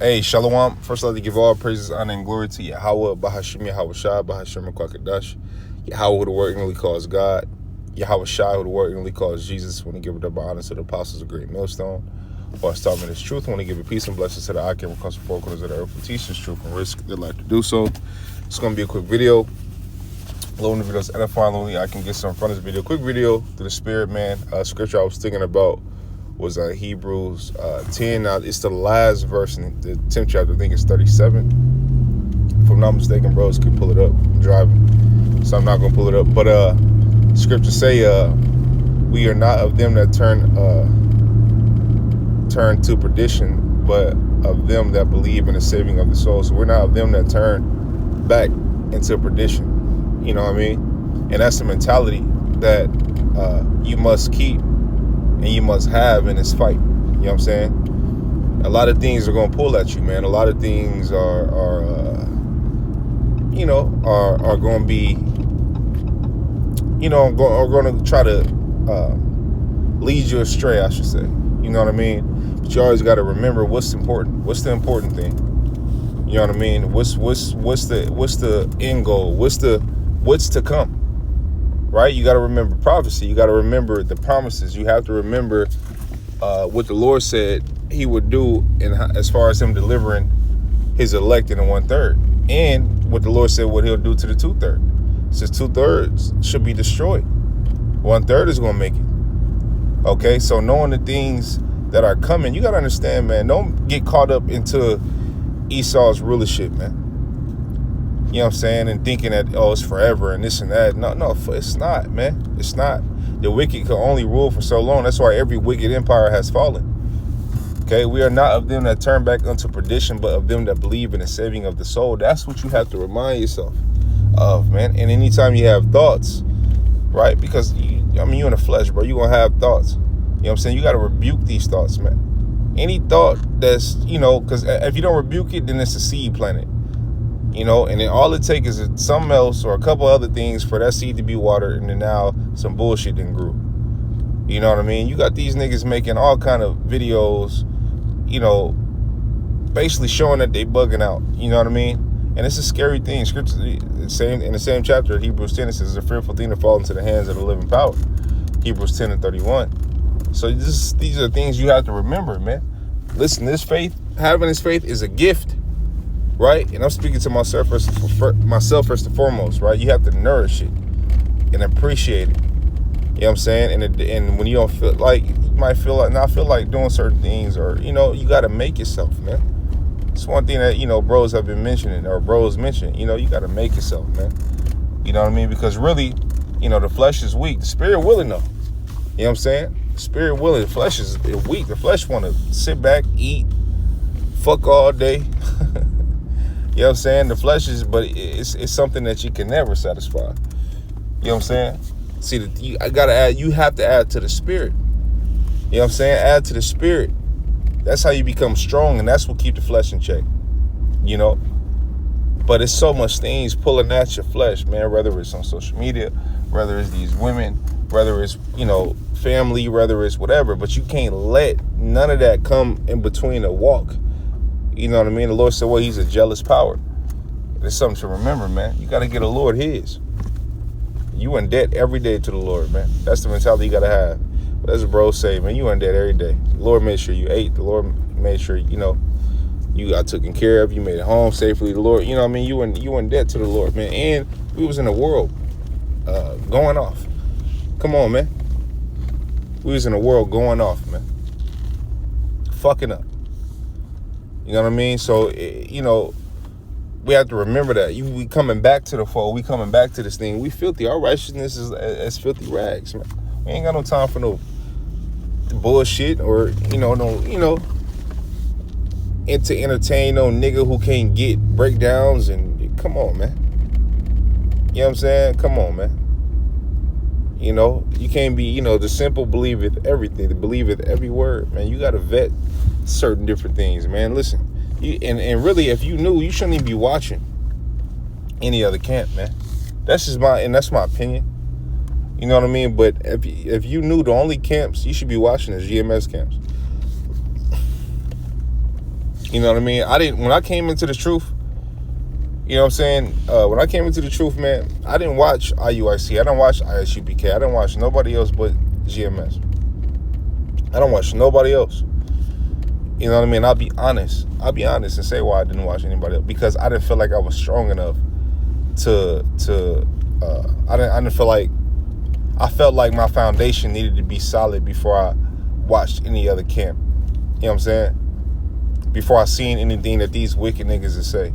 Hey, Shalom. First, I'd like to give all praises, honor, and glory to Yahweh, Bahashim, Yahweh Shai, Bahashim, Kwakadash. Yahweh, who the word English calls God. Yahweh Shai, who the word English calls Jesus. When he give it up honor to the apostles of great millstone. Or start with his truth. When he give it peace and blessings to the Akim, who comes from four corners of the earth, who teaches truth and risk their life to do so. It's going to be a quick video. Low in the videos edifying, only I can get some from this video. Quick video through the Spirit, man. Scripture I was thinking about was Hebrews 10. Now, it's the last verse in the 10th chapter. I think it's 37. If I'm not mistaken, bros, can pull it up. I'm driving, so I'm not going to pull it up. But scriptures say we are not of them that turn to perdition, but of them that believe in the saving of the soul. So we're not of them that turn back into perdition. You know what I mean? And that's the mentality that you must keep and you must have in this fight. You know what I'm saying? A lot of things are going to pull at you, man. A lot of things are going to be, are going to try to lead you astray, I should say. You know what I mean? But you always got to remember what's important. What's the important thing? You know what I mean? What's the end goal? What's to come? Right? You got to remember prophecy. You got to remember the promises. You have to remember what the Lord said he would do as far as him delivering his elect in the 1/3. And what the Lord said what he'll do to the 2/3. It says 2/3 should be destroyed. 1/3 is going to make it. Okay? So knowing the things that are coming, you got to understand, man, don't get caught up into Esau's rulership, man. You know what I'm saying? And thinking that, it's forever and this and that. No, it's not, man. It's not. The wicked can only rule for so long. That's why every wicked empire has fallen. Okay? We are not of them that turn back unto perdition, but of them that believe in the saving of the soul. That's what you have to remind yourself of, man. And anytime you have thoughts, right? Because, you're in the flesh, bro. You're going to have thoughts. You know what I'm saying? You got to rebuke these thoughts, man. Any thought that's, because if you don't rebuke it, then it's a seed planted. And then all it takes is something else or a couple other things for that seed to be watered, and then now some bullshit then grew. You know what I mean? You got these niggas making all kind of videos, basically showing that they bugging out. You know what I mean? And it's a scary thing. Scripture, in the same chapter, Hebrews 10, it says it's a fearful thing to fall into the hands of the living power. Hebrews 10 and 31. So these are things you have to remember, man. Listen, having this faith is a gift. Right? And I'm speaking to myself first and foremost, right? You have to nourish it and appreciate it. You know what I'm saying? And when you don't feel like, you might feel like, not feel like doing certain things, or, you got to make yourself, man. It's one thing that, bros have been mentioning, or bros mentioned, you got to make yourself, man. You know what I mean? Because really, the flesh is weak. The spirit willing, though. You know what I'm saying? The spirit willing, the flesh is weak. The flesh want to sit back, eat, fuck all day. You know what I'm saying? The flesh is, but it's something that you can never satisfy. You know what I'm saying? See, you have to add to the spirit. You know what I'm saying? Add to the spirit. That's how you become strong, and that's what keep the flesh in check. But it's so much things pulling at your flesh, man, whether it's on social media, whether it's these women, whether it's, family, whether it's whatever, but you can't let none of that come in between a walk. You know what I mean? The Lord said, well, he's a jealous power. It's something to remember, man. You got to get the Lord his. You in debt every day to the Lord, man. That's the mentality you got to have. But as the bros say, man, you in debt every day. The Lord made sure you ate. The Lord made sure, you got taken care of. You made it home safely. The Lord, you know what I mean? You in debt to the Lord, man. And we was in the world going off. Come on, man. We was in the world going off, man. Fucking up. You know what I mean? So, we have to remember that. We coming back to the fold. We coming back to this thing. We filthy. Our righteousness is as filthy rags, man. We ain't got no time for no bullshit or, to entertain no nigga who can't get breakdowns. And come on, man. You know what I'm saying? Come on, man. You can't be, the simple believeth everything, the believeth every word, man. You got to vet certain different things, man. Listen, and really, if you knew, you shouldn't even be watching any other camp, man. That's my opinion. You know what I mean? But if you knew the only camps you should be watching is GMS camps. You know what I mean? When I came into the truth, you know what I'm saying? When I came into the truth, man, I didn't watch IUIC. I didn't watch ISUPK. I didn't watch nobody else but GMS. I don't watch nobody else. You know what I mean? I'll be honest and say why I didn't watch anybody else. Because I didn't feel like I was strong enough I didn't feel like, I felt like my foundation needed to be solid before I watched any other camp. You know what I'm saying? Before I seen anything that these wicked niggas would say.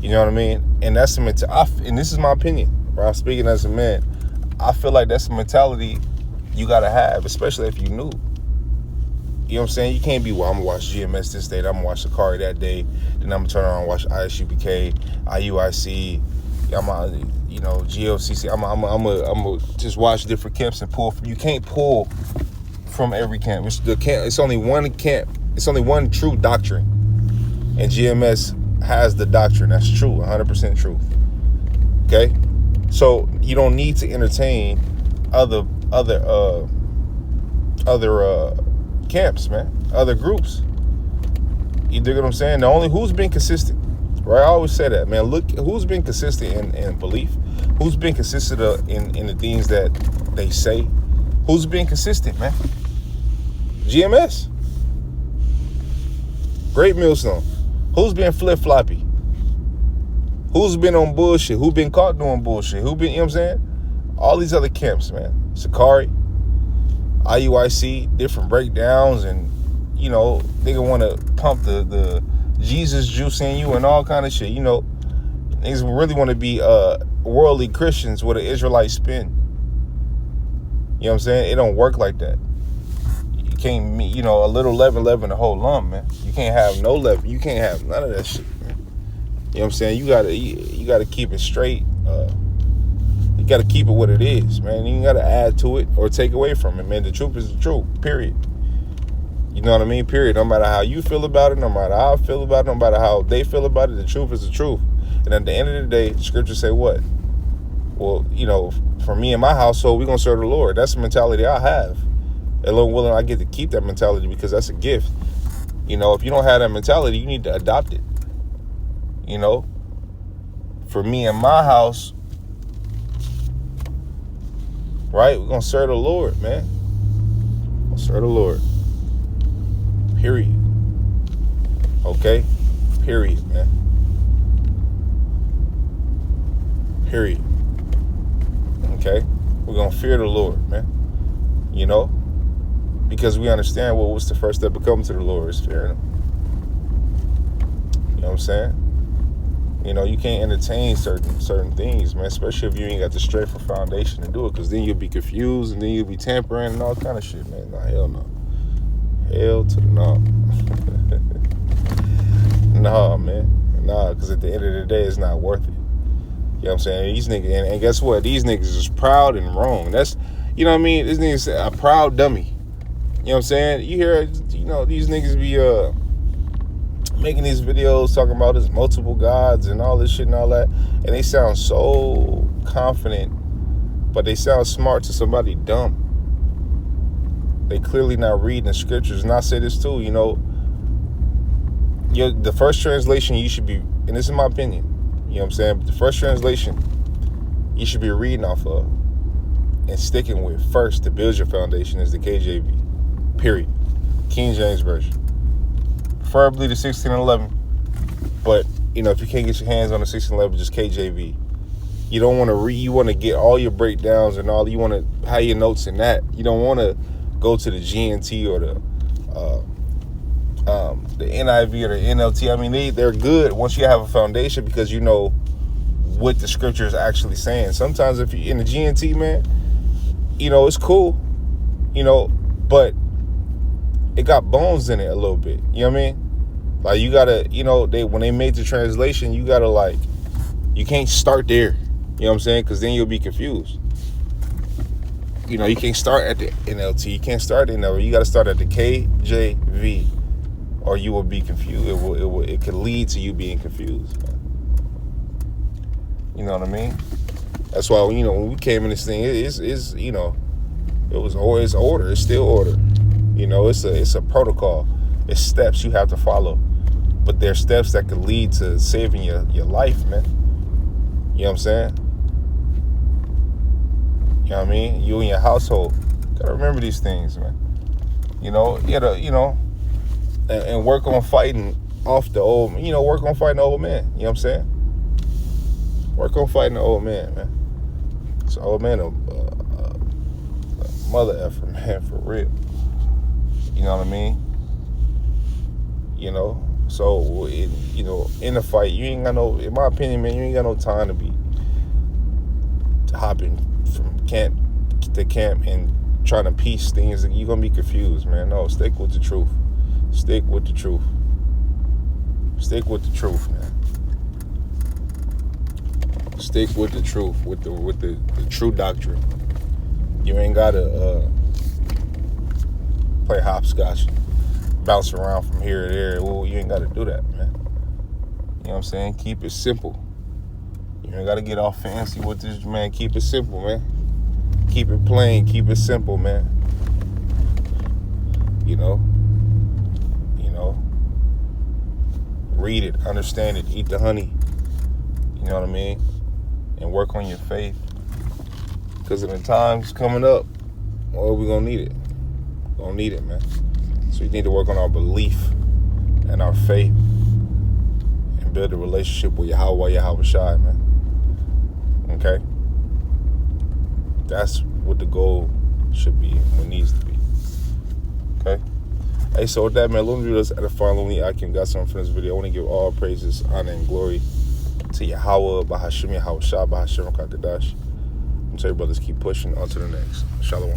You know what I mean? And that's the mentality, and this is my opinion, right? I'm speaking as a man. I feel like that's the mentality you gotta have, especially if you new. You know what I'm saying? You can't be, well, I'm gonna watch GMS this day, I'm gonna watch Sakari that day, then I'm gonna turn around and watch ISUPK, IUIC, GLCC. I'm gonna just watch different camps and pull from. You can't pull from every camp. It's only one camp. It's only one true doctrine, and GMS has the doctrine. That's true, 100% truth. Okay, so you don't need to entertain other camps, man, other groups. You dig what I'm saying? The only who's been consistent, right? I always say that, man. Look, who's been consistent in belief? Who's been consistent in the things that they say? Who's been consistent, man? GMS. Great Millstone. Who's been flip-floppy? Who's been on bullshit? Who been caught doing bullshit? Who been, you know what I'm saying? All these other camps, man. Sakari, IUIC, different breakdowns, and, you know, nigga want to pump the Jesus juice in you and all kind of shit. You know, niggas really want to be worldly Christians with an Israelite spin. You know what I'm saying? It don't work like that. You can't, you know, a little leaven the whole lump, man. You can't have no leaven. You can't have none of that shit, man. You know what I'm saying? You gotta keep it straight. You gotta keep it what it is, man. You gotta add to it or take away from it, man. The truth is the truth, period. You know what I mean? Period. No matter how you feel about it, no matter how I feel about it, no matter how they feel about it, the truth is the truth. And at the end of the day, the scriptures say what? Well, you know, for me and my household, we're going to serve the Lord. That's the mentality I have. And Lord willing, I get to keep that mentality because that's a gift. You know, if you don't have that mentality, you need to adopt it. You know, for me and my house, right, we're going to serve the Lord, man. We'll serve the Lord. Period. Okay? Period, man. Period. Okay? We're going to fear the Lord, man. You know? Because we understand what's the first step of coming to the Lord is fearing Him. You know what I'm saying? You know, you can't entertain certain things, man, especially if you ain't got the strength or foundation to do it, because then you'll be confused and then you'll be tampering and all kind of shit, man. Nah, hell no. Hell to the no. Nah, man. Nah, because at the end of the day, it's not worth it. You know what I'm saying? These niggas, and guess what? These niggas is proud and wrong. That's, you know what I mean? This nigga's a proud dummy. You know what I'm saying? You hear, you know, these niggas be making these videos talking about there's multiple gods and all this shit and all that, and they sound so confident, but they sound smart to somebody dumb. They clearly not reading the scriptures. And I say this too, you know, the first translation you should be, and this is my opinion, you know what I'm saying? The first translation you should be reading off of and sticking with first to build your foundation is the KJV, period. King James Version. Preferably the 1611, but, you know, if you can't get your hands on the 1611, just KJV. You don't want to you want to get all your breakdowns and all, you want to have your notes in that. You don't want to go to the GNT or the NIV or the NLT. I mean, they're good once you have a foundation because you know what the scripture is actually saying. Sometimes if you're in the GNT, man, you know, it's cool, you know, but it got bones in it a little bit. You know what I mean? Like, you gotta, you know, when they made the translation, you gotta, like, you can't start there. You know what I'm saying? Because then you'll be confused. You know, you can't start at the NLT. You can't start at the NLT. You got to start at the KJV, or you will be confused. It could lead to you being confused. You know what I mean? That's why, you know, when we came in this thing, it's you know, it's order. It's still order. You know, it's a protocol. It's steps you have to follow. but there's steps that could lead to saving your life, man. You know what I'm saying? You know what I mean? You and your household gotta remember these things, man. You know, you gotta, and work on fighting off the old, work on fighting the old man. You know what I'm saying? Work on fighting the old man, man. So old man a mother effer, man, for real. You know what I mean? So in the fight, you ain't got no, in my opinion, man, you ain't got no time to be hopping from camp to camp and trying to piece things. You're gonna be confused, man. No, stick with the truth. Stick with the truth. Stick with the truth, man. Stick with the truth, with the true doctrine. You ain't gotta play hopscotch, bounce around from here to there. Well, you ain't gotta do that, man. You know what I'm saying? Keep it simple. You ain't gotta get all fancy with this, man. Keep it simple, man. Keep it plain. Keep it simple, man. Read it, understand it, eat the honey. You know what I mean? And work on your faith. Because in the times coming up, we're going to need it. We're going to need it, man. So we need to work on our belief and our faith and build a relationship with Yahweh Shai, man. Okay? That's what the goal should be, what needs to be. Okay? Hey, so with that, man, let me do this at the following. I can got something from this video. I want to give all praises, honor, and glory to Yahweh, Bahashim Yahweh Shai, Bahashim Kakadash. I'm telling you, brothers, keep pushing on to the next. Shalom.